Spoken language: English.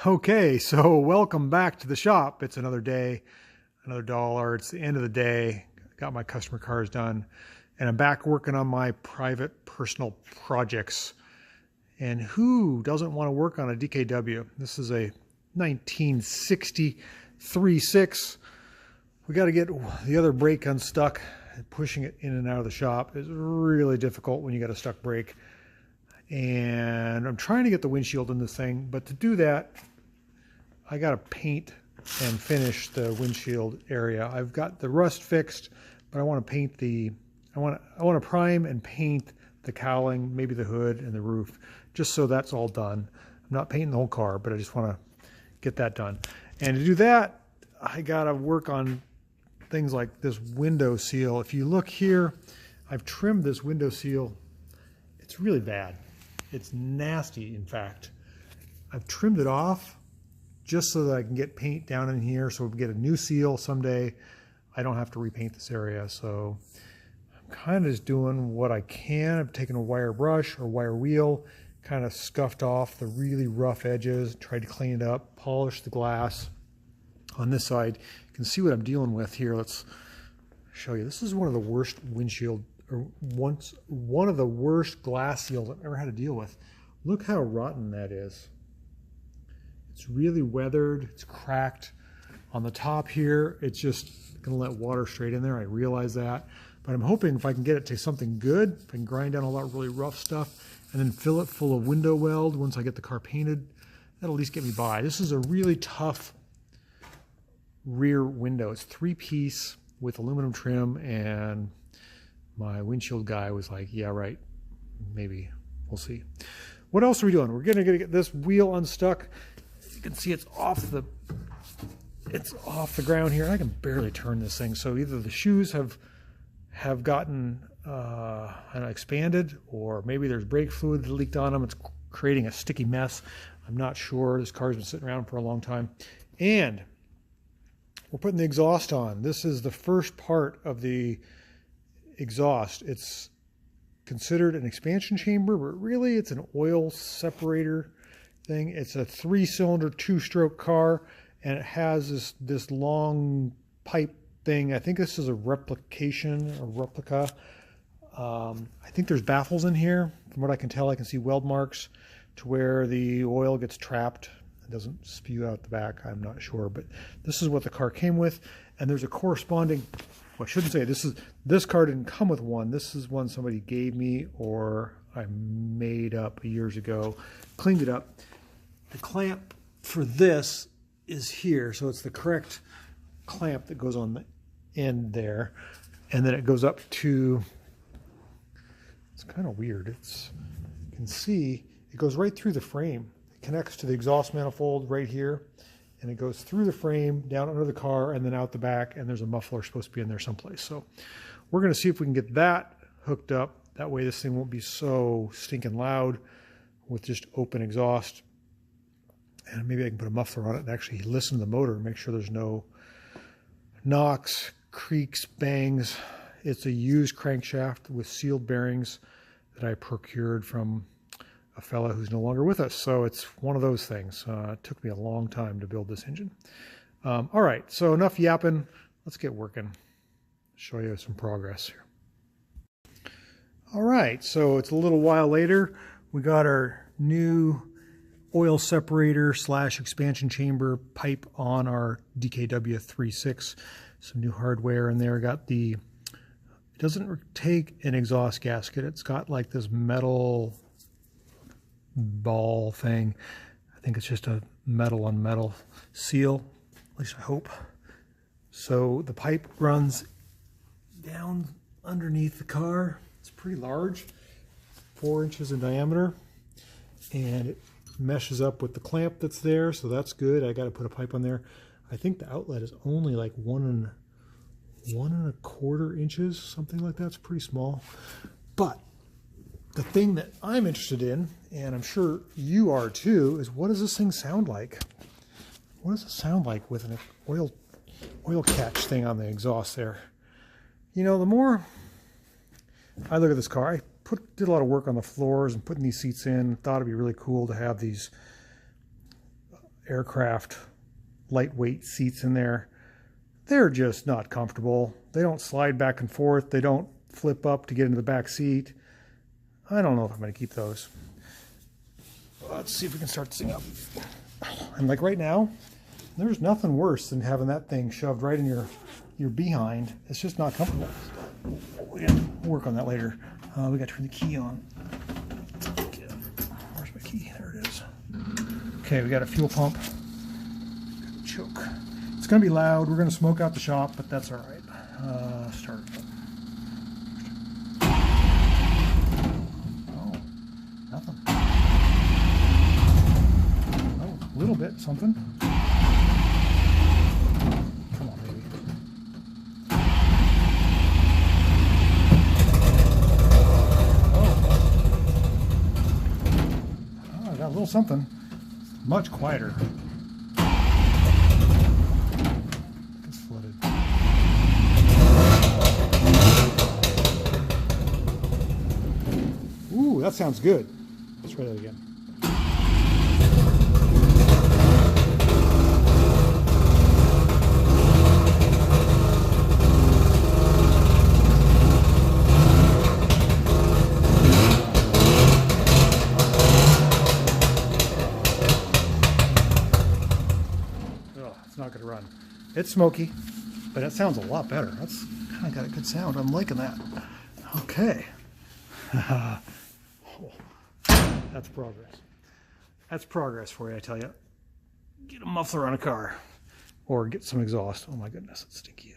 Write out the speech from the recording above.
Okay, so welcome back to the shop. It's another day, another dollar. It's the end of the day. Got my customer cars done, and I'm back working on my private personal projects. And who doesn't want to work on a DKW? This is a 1963.6. We got to get the other brake unstuck. Pushing it in and out of the shop is really difficult when you got a stuck brake. And I'm trying to get the windshield in this thing, but to do that, I got to paint and finish the windshield area. I've got the rust fixed, but I want to paint I want to prime and paint the cowling, maybe the hood and the roof, just so that's all done. I'm not painting the whole car, but I just want to get that done. And to do that, I got to work on things like this window seal. If you look here, I've trimmed this window seal. It's really bad. It's nasty, in fact. I've trimmed it off just so that I can get paint down in here so we can get a new seal someday. I don't have to repaint this area, so I'm kind of just doing what I can. I've taken a wire brush or wire wheel, kind of scuffed off the really rough edges, tried to clean it up, polish the glass. On this side, you can see what I'm dealing with here. Let's show you. This is one of the worst windshield, or one of the worst glass seals I've ever had to deal with. Look how rotten that is. It's really weathered, it's cracked. On the top here, it's just gonna let water straight in there. I realize that, but I'm hoping if I can get it to something good, if I can grind down a lot of really rough stuff and then fill it full of window weld once I get the car painted, that'll at least get me by. This is a really tough rear window. It's 3-piece with aluminum trim, and my windshield guy was like, yeah, right, maybe, we'll see. What else are we doing? We're gonna get this wheel unstuck. As you can see, it's off the ground here. I can barely turn this thing. So either the shoes have gotten I don't know, expanded, or maybe there's brake fluid that leaked on them. It's creating a sticky mess. I'm not sure. This car's been sitting around for a long time. And we're putting the exhaust on. This is the first part of the exhaust. It's considered an expansion chamber, but really it's an oil separator thing. It's a 3-cylinder 2-stroke car, and it has this long pipe thing. I think this is a replica. I think there's baffles in here. From what I can tell, I can see weld marks to where the oil gets trapped. It doesn't spew out the back, I'm not sure, but this is what the car came with. And there's a corresponding, well, I shouldn't say this car didn't come with one. This is one somebody gave me, or I made up years ago, cleaned it up. The clamp for this is here, so it's the correct clamp that goes on the end there, and then it goes up to, it's kind of weird. You can see it goes right through the frame. It connects to the exhaust manifold right here, and it goes through the frame, down under the car, and then out the back, and there's a muffler supposed to be in there someplace. So we're going to see if we can get that hooked up. That way this thing won't be so stinking loud with just open exhaust. And maybe I can put a muffler on it and actually listen to the motor and make sure there's no knocks, creaks, bangs. It's a used crankshaft with sealed bearings that I procured from a fella who's no longer with us. So it's one of those things. It took me a long time to build this engine. All right, so enough yapping. Let's get working. Show you some progress here. All right, so it's a little while later. We got our new oil separator / expansion chamber pipe on our DKW 3.6. Some new hardware in there. Got it doesn't take an exhaust gasket. It's got like this metal ball thing. I think it's just a metal on metal seal, at least I hope. So the pipe runs down underneath the car. It's pretty large, 4 inches in diameter, and it meshes up with the clamp that's there, so that's good. I got to put a pipe on there. I think the outlet is only like 1 1.25 inches, something like that. It's pretty small. But the thing that I'm interested in, and I'm sure you are too, is what does this thing sound like? What does it sound like with an oil catch thing on the exhaust there? You know, the more I look at this car, I did a lot of work on the floors and putting these seats in. Thought it'd be really cool to have these aircraft lightweight seats in there. They're just not comfortable. They don't slide back and forth. They don't flip up to get into the back seat. I don't know if I'm going to keep those. Let's see if we can start this thing up. And like right now, there's nothing worse than having that thing shoved right in your behind. It's just not comfortable. We'll work on that later. We got to turn the key on. Where's my key? There it is. Okay, we got a fuel pump. Choke. It's going to be loud. We're going to smoke out the shop, but that's all right. Start. Oh, nothing. Oh, a little bit, something. Come on, baby. Oh, I got a little something. Much quieter. Ooh, that sounds good. Let's try that again. Oh, it's not going to run. It's smoky, but it sounds a lot better. That's kind of got a good sound. I'm liking that. Okay. That's progress. That's progress for you, I tell you. Get a muffler on a car or get some exhaust. Oh my goodness, it's stinky.